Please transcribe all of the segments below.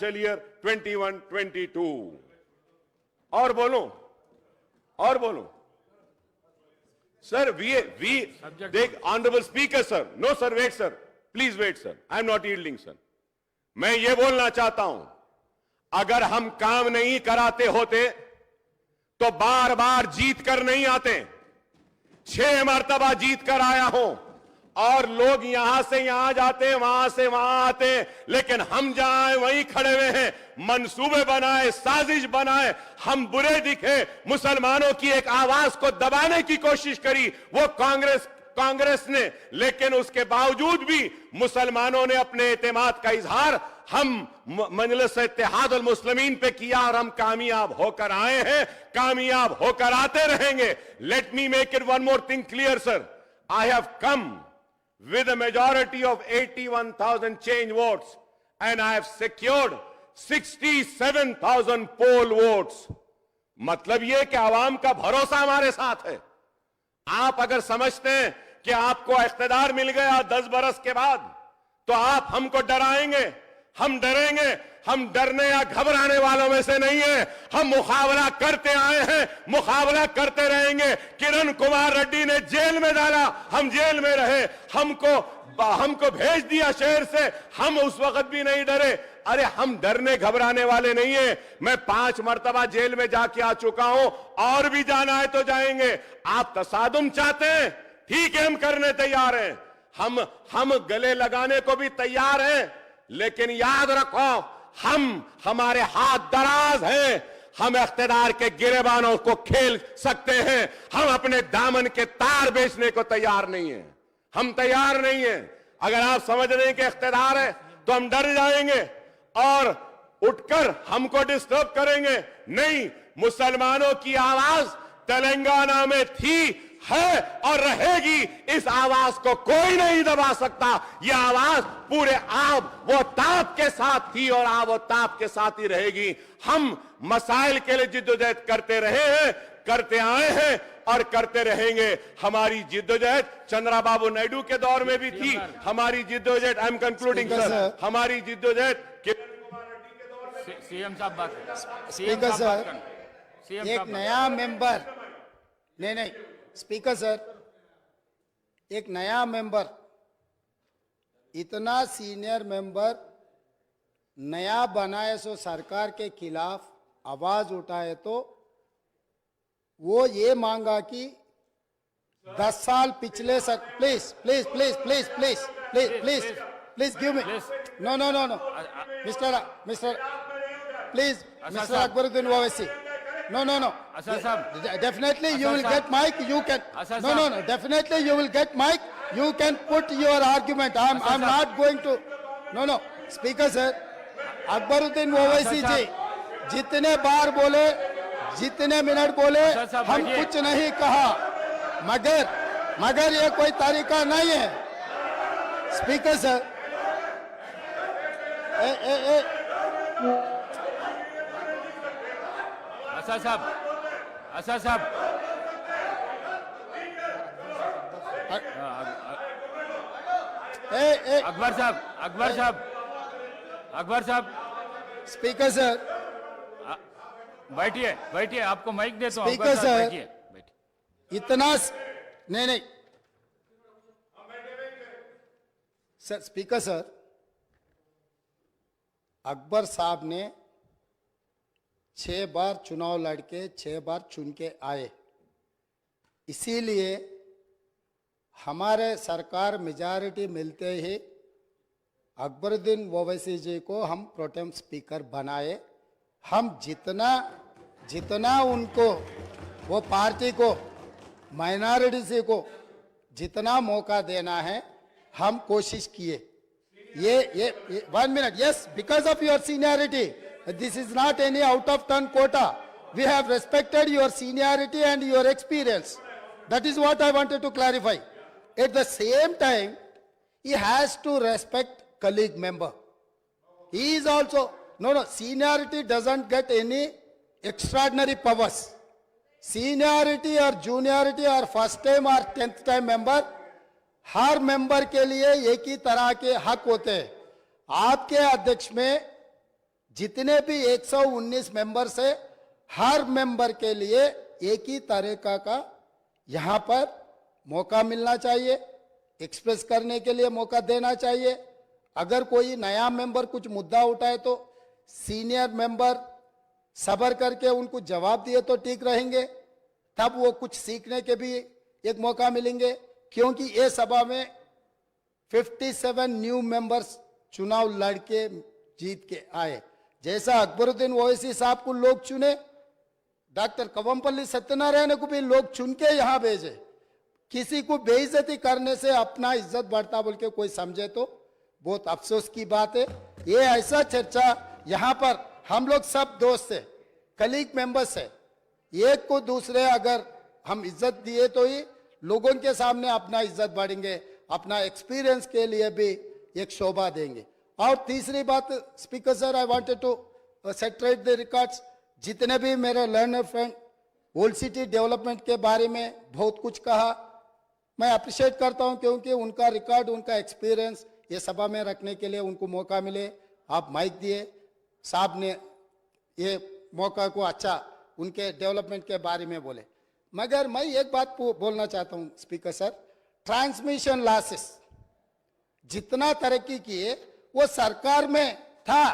Year 21-22 और बोलो sir we देख honourable speaker sir no sir wait sir please wait sir I am not yielding sir मैं ये बोलना चाहता हूं अगर हम काम नहीं कराते होते तो बार बार जीत कर नहीं आते 6 मरतबा जीत कर आया हूं और लोग यहां से यहां जाते वहां से वहां आते लेकिन हम जहां वहीं खड़े हुए हैं मंसूबे बनाए साजिश बनाए हम बुरे दिखे मुसलमानों की एक आवाज को दबाने की कोशिश करी वो कांग्रेस ने लेकिन उसके बावजूद भी मुसलमानों ने अपने एतमाद का इजहार हम मजलिस इत्तेहाद अल मुस्लिमीन पे किया और हम कामयाब होकर आए हैं कामयाब होकर आते रहेंगे let me make it one more thing clear sir I have come with a majority of 81,000 change votes and I have secured 67,000 poll votes मतलब यह कि आवाम का भरोसा हमारे साथ है आप अगर समझते हैं कि आपको इख्तिदार मिल गया 10 बरस के बाद तो आप हमको डराएंगे हम डरेंगे हम डरने या घबराने वालों में से नहीं है हम मुकाबला करते आए हैं मुकाबला करते रहेंगे किरण कुमार रेड्डी ने जेल में डाला हम जेल में रहे हमको भेज दिया शहर से हम उस वक्त भी नहीं डरे अरे हम डरने घबराने वाले नहीं है मैं 5 मरतबा जेल में जाके आ चुका हूं और भी जाना है तो जाएंगे आप तसादुम चाहते हैं ठीक है हम करने तैयार हैं हम गले लगाने को भी तैयार हैं लेकिन याद रखो हमारे हाथ दराज हैं हम इख्तिदार के गिरेबानों को खेल सकते हैं हम अपने दामन के तार बेचने को तैयार नहीं हैं हम तैयार नहीं हैं अगर आप समझ रहे हैं कि इख्तिदार है तो हम डर जाएंगे और उठकर हमको डिस्टर्ब करेंगे नहीं मुसलमानों की आवाज तेलंगाना में थी है और रहेगी इस आवाज को कोई नहीं दबा सकता यह आवाज पूरे आब वो ताप के साथ थी और आब वो ताप के साथ ही रहेगी हम मसाइल के लिए जिद्दोजहद करते रहे हैं करते आए हैं और करते रहेंगे हमारी जिद्दोजहद चंद्रबाबू नायडू के दौर में भी थी हमारी जिद्दोजहद आई एम कंक्लूडिंग सर हमारी जिद्दोजहद किरण कुमार रेड्डी के दौर में सीएम साहब बात स्पीकर सर एक नया मेंबर नहीं स्पीकर सर एक नया मेंबर इतना सीनियर मेंबर नया बनाए सो सरकार के खिलाफ आवाज उठाए तो वो ये मांगा कि 10 साल पिछले sir please please please please please please please please give me no no no no mister please mister Akbaruddin Owaisi No. Definitely you will get mic. You can. No. Definitely you will get mic. You can put your argument. I'm not going to. No. Speaker sir, Akbaruddin Owaisi ji जितने बार बोले जितने minute बोले हम कुछ नहीं कहा मगर ये कोई तरीका नहीं है स्पीकर सर असद साहब अकबर साहब स्पीकर सर बैठिए आपको माइक देता हूं स्पीकर सर बैठिए इतना नहीं सर स्पीकर सर अकबर साहब ने 6 बार चुनाव लड़के 6 बार चुन के आए इसीलिए हमारे सरकार मेजॉरिटी मिलते ही अकबरुद्दीन ओवैसी जी को हम प्रोटेम स्पीकर बनाए हम जितना उनको वो पार्टी को माइनॉरिटी को जितना मौका देना है हम कोशिश किए ये 1 minute yes because of your seniority this is not any out of turn quota we have respected your seniority and your experience that is what I wanted to clarify at the same time he has to respect colleague member he is also no seniority doesn't get any extraordinary powers seniority or juniority or first time or 10th time member her member के लिए एक ही तरह के हक होते हैं आपके अध्यक्ष में जितने भी 119 मेंबर से हर मेंबर के लिए एक ही तरीका का यहाँ पर मौका मिलना चाहिए, एक्सप्रेस करने के लिए मौका देना चाहिए। अगर कोई नया मेंबर कुछ मुद्दा उठाए तो सीनियर मेंबर सब्र करके उनको जवाब दिए तो ठीक रहेंगे, तब वो कुछ सीखने के भी एक मौका मिलेंगे। क्योंकि ये सभा में 57 न्यू मेंबर्स चुनाव लड़के जीत के आए। जैसा अकबरुद्दीन ओवैसी साहब को लोग चुने, डॉक्टर कवंपल्ली सत्यनारायण को भी लोग चुन के यहाँ भेजे। किसी को बेइज्जती करने से अपना इज्जत बढ़ता बोल के कोई समझे तो बहुत अफसोस की बात है। ये ऐसा चर्चा यहाँ पर हम लोग सब दोस्त है, कलीग मेंबर्स है, एक को दूसरे अगर हम इज्जत दिए तो ही लोगों के सामने अपना इज्जत बढ़ेंगे, अपना एक्सपीरियंस के लिए भी एक शोभा देंगे। और तीसरी बात, speaker sir, I wanted to set right the records. जितने भी मेरे learned friend old city development के बारे में बहुत कुछ कहा, मैं अप्रिशिएट करता हूं, क्योंकि उनका रिकॉर्ड, उनका एक्सपीरियंस ये सभा में रखने के लिए उनको मौका मिले। आप माइक दिए, साहब ने ये मौका को अच्छा उनके डेवलपमेंट के बारे में बोले। मगर मैं एक बात बोलना चाहता हूं स्पीकर सर, ट्रांसमिशन लॉसेस जितना तरक्की किए वो सरकार में था,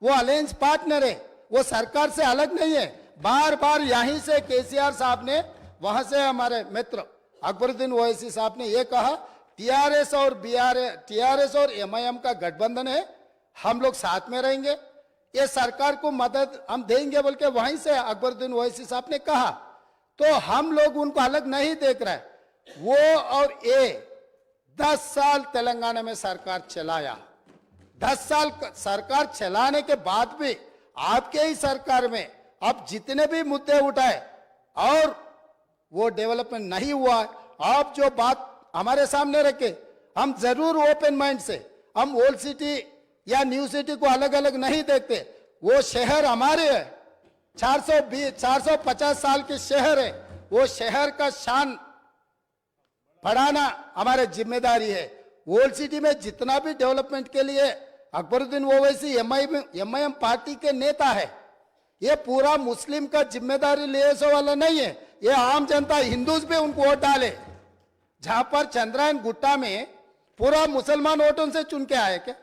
वो अलायंस पार्टनर है, वो सरकार से अलग नहीं है। बार बार यहीं से केसीआर साहब ने, वहां से हमारे मित्र अकबरुद्दीन ओवैसी साहब ने ये कहा, टीआरएस और एमआईएम का गठबंधन है, हम लोग साथ में रहेंगे, ये सरकार को मदद हम देंगे बोल के वहीं से अकबरुद्दीन ओवैसी साहब ने कहा। तो हम लोग उनको अलग नहीं देख रहे। वो और ये 10 साल तेलंगाना में सरकार चलाया, 10 साल सरकार चलाने के बाद भी आपके ही सरकार में अब जितने भी मुद्दे उठाए और वो डेवलपमेंट नहीं हुआ। आप जो बात हमारे सामने रखे, हम जरूर ओपन माइंड से, हम ओल्ड सिटी या न्यू सिटी को अलग अलग नहीं देखते। वो शहर हमारे है, 450 साल के शहर है, वो शहर का शान बढ़ाना हमारी जिम्मेदारी है। ओल्ड सिटी में जितना भी डेवलपमेंट के लिए अकबरुद्दीन ओवैसी एमआईएम पार्टी के नेता है, ये पूरा मुस्लिम का जिम्मेदारी ले वाला नहीं है। ये आम जनता, हिंदूज भी उनको वोट डाले। जहां पर चंद्रायन गुट्टा में पूरा मुसलमान वोटों से चुन के आए क्या?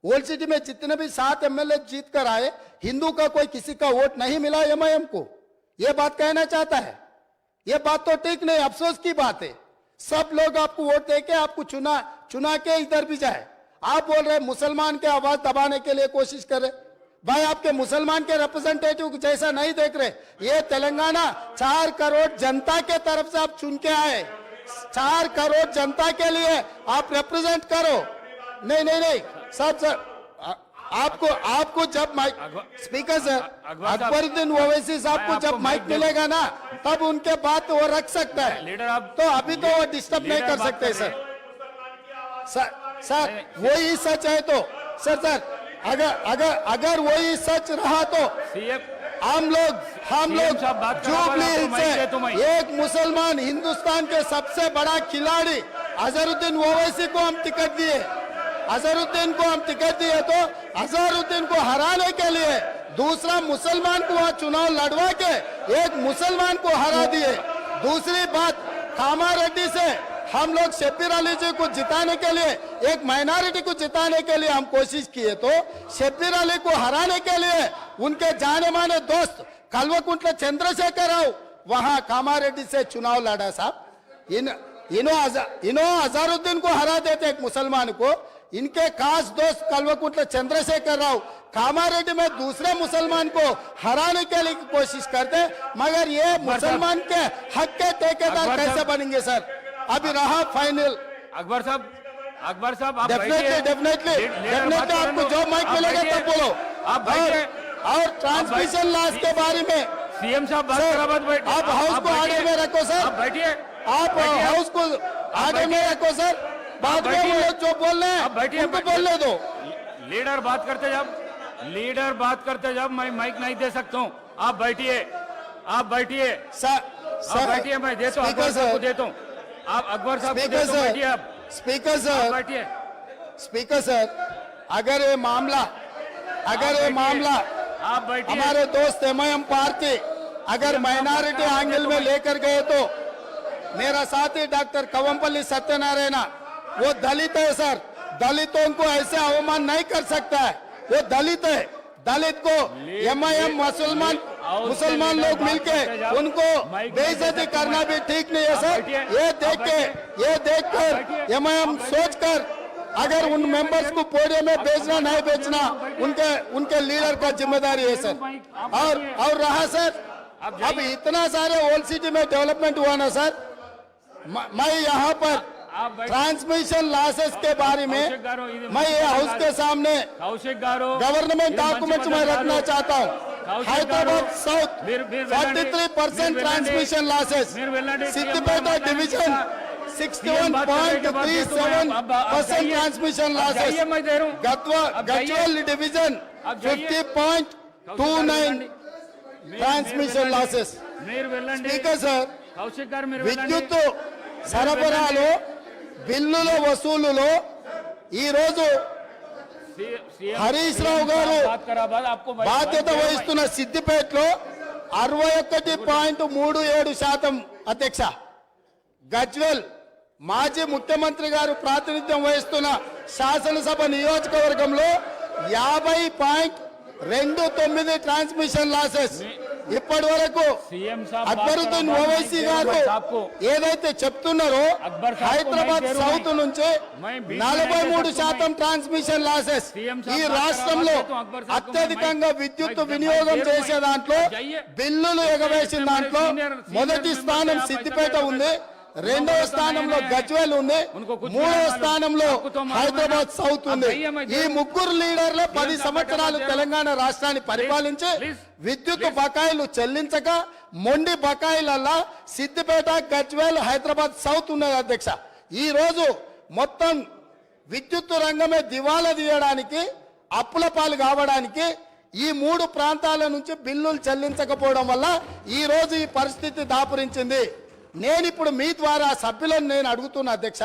ओल्ड सिटी में जितने भी 7 एमएलए जीत कर आए, हिंदू का कोई किसी का वोट नहीं मिला एमआईएम को। ये बात कहना चाहता है, ये बात तो ठीक नहीं, अफसोस की बात है। सब लोग आपको वोट देके आपको चुना के इधर भी जाए। आप बोल रहे मुसलमान के आवाज दबाने के लिए कोशिश कर रहे। भाई आपके मुसलमान के रिप्रेजेंटेटिव जैसा नहीं देख रहे। ये तेलंगाना 4 करोड़ जनता के तरफ से आप चुन के आए, 4 करोड़ जनता के लिए आप रिप्रेजेंट करो। नहीं नहीं नहीं सर, आपको जब mike, speaker sir, Akbaruddin Owaisi sahab को जब माइक मिलेगा ना, तब उनके बात वो रख सकता है। लीडर आप, तो अभी तो वो डिस्टर्ब नहीं कर सकते सर वही सच है तो सर अगर वही सच रहा तो हम लोग जुबली हिल्स से एक मुसलमान, हिंदुस्तान के सबसे बड़ा खिलाड़ी अजहरुद्दीन ओवैसी को हम टिकट दिए, अजहरुद्दीन को हम टिकट दिए, तो अजहरुद्दीन को हराने के लिए दूसरा मुसलमान को वहां चुनाव लड़वा के एक मुसलमान को हरा दिए। दूसरी बात, कामारेड्डी से हम लोग शब्बीर अली जी को जिताने के लिए, एक माइनॉरिटी को जिताने के लिए हम कोशिश किए, तो शब्बीर अली को हराने के लिए उनके जाने माने दोस्त कल्वकुंट्ला चंद्रशेखर राव वहां कामारेड्डी से चुनाव लड़ा। साहब इन्हों अजहरुद्दीन को हरा देते एक मुसलमान को, इनके खास दोस्त कल्वकुंट्ला चंद्रशेखर राव कामारेड्डी में दूसरे मुसलमान को हराने के लिए कोशिश करते। मगर ये मुसलमान के हक के ठेकेदार कैसे बनेंगे सर? अभी रहा फाइनल। अकबर साहब आप डेफिनेटली आपको जो माइक मिलेगा तब बोलो। आप बैठिए। और ट्रांसमिशन लॉस के बारे में सीएम साहब बात करा, मत बैठिए। आप हाउस को आगे में रखो सर, आप बैठिए। आप हाउस को आगे में रखो सर। बाद में वो लोग जो बोल रहे हैं उनको बोलने दो। लीडर बात करते जब मैं माइक नहीं दे सकता हूँ। आप बैठिए सर बैठिए, मैं देता हूँ, अकबर साहब को देता हूँ। आप अकबर साहब को देता हूँ, बैठिए आप। स्पीकर सर, बैठिए। स्पीकर सर, अगर ये मामला अगर ये मामला आप बैठिए। हमारे दोस्त एमआईएम पार्टी अगर माइनॉरिटी एंगल में लेकर गए तो मेरा साथी डॉक्टर कवंपल्ली सत्यनारायण वो दलित है सर, दलितों को ऐसे अवमान नहीं कर सकता है, वो दलित है। दलित को एमआईएम मुसलमान लोग मिलके उनको बेइज्जती करना भी ठीक नहीं है सर। ये देखकर एमआईएम सोचकर अगर उन मेंबर्स को पोडियम में भेजना नहीं भेजना उनके लीडर का जिम्मेदारी है सर। और रहा सर, अब इतना सारे ओल्ड सिटी में डेवलपमेंट हुआ ना सर, मैं यहाँ पर ट्रांसमिशन लॉसेस के बारे में मैं ये हाउस के सामने गवर्नमेंट डॉक्यूमेंट्स में रखना चाहता हूँ। Hyderabad south 43% transmission losses, Siddipet division 61.37% transmission losses, Gadwal division 50.29 transmission losses. Speaker sir, విద్యుత్ సరఫరాలో బిల్లుల వసూలులో ఈ రోజు హరీష్ రావు గారు బాధ్యత వహిస్తున్న సిద్దిపేటలో 61.37% అధ్యక్ష, గజ్వెల్ మాజీ ముఖ్యమంత్రి గారు ప్రాతినిధ్యం వహిస్తున్న శాసనసభ నియోజకవర్గంలో 50.29 ట్రాన్స్మిషన్ లాసెస్। ఇప్పటి వరకు అక్బరుద్దీన్ ఓవైసీ గారు ఏదైతే చెప్తున్నారో హైదరాబాద్ సౌత్ నుంచి 43% ట్రాన్స్మిషన్ లాసెస్। ఈ రాష్ట్రంలో అత్యధికంగా విద్యుత్ వినియోగం చేసే దాంట్లో బిల్లులు ఎగవేసిన దాంట్లో మొదటి స్థానం సిద్దిపేట ఉంది, రెండవ స్థానంలో గజ్వేల్ ఉంది, మూడవ స్థానంలో హైదరాబాద్ సౌత్ ఉంది। ఈ ముగ్గురు లీడర్లే 10 సంవత్సరాలు తెలంగాణ రాష్ట్రాన్ని పరిపాలించి విద్యుత్ బకాయిలు చెల్లించక మొండి బకాయిలల్లా సిద్దిపేట, గజ్వేల్, హైదరాబాద్ సౌత్ ఉన్నది అధ్యక్ష। ఈ రోజు మొత్తం విద్యుత్ రంగమే దివాలా తీయడానికి, అప్పుల పాలు కావడానికి ఈ 3 ప్రాంతాల నుంచి బిల్లులు చెల్లించకపోవడం వల్ల ఈ రోజు ఈ పరిస్థితి దాపురించింది। నేను ఇప్పుడు మీ ద్వారా సభ్యులను నేను అడుగుతున్నా అధ్యక్ష,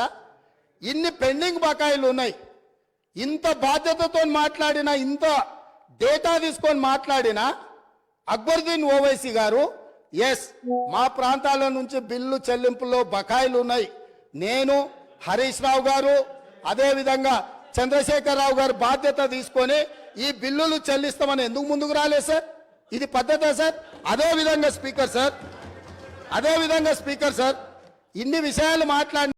ఇన్ని పెండింగ్ బకాయిలు ఉన్నాయి, ఇంత బాధ్యతతో మాట్లాడినా, ఇంత డేటా తీసుకొని మాట్లాడినా అక్బరుద్దీన్ ఓవైసీ గారు ఎస్ మా ప్రాంతాల నుంచి బిల్లు చెల్లింపులో బకాయిలు ఉన్నాయి, నేను హరీష్ రావు గారు అదేవిధంగా చంద్రశేఖరరావు గారు బాధ్యత తీసుకొని ఈ బిల్లులు చెల్లిస్తామని ఎందుకు ముందుకు రాలేదు సార్? ఇది పద్ధతే సార్? అదేవిధంగా స్పీకర్ సార్, ఇన్ని విషయాలు మాట్లాడి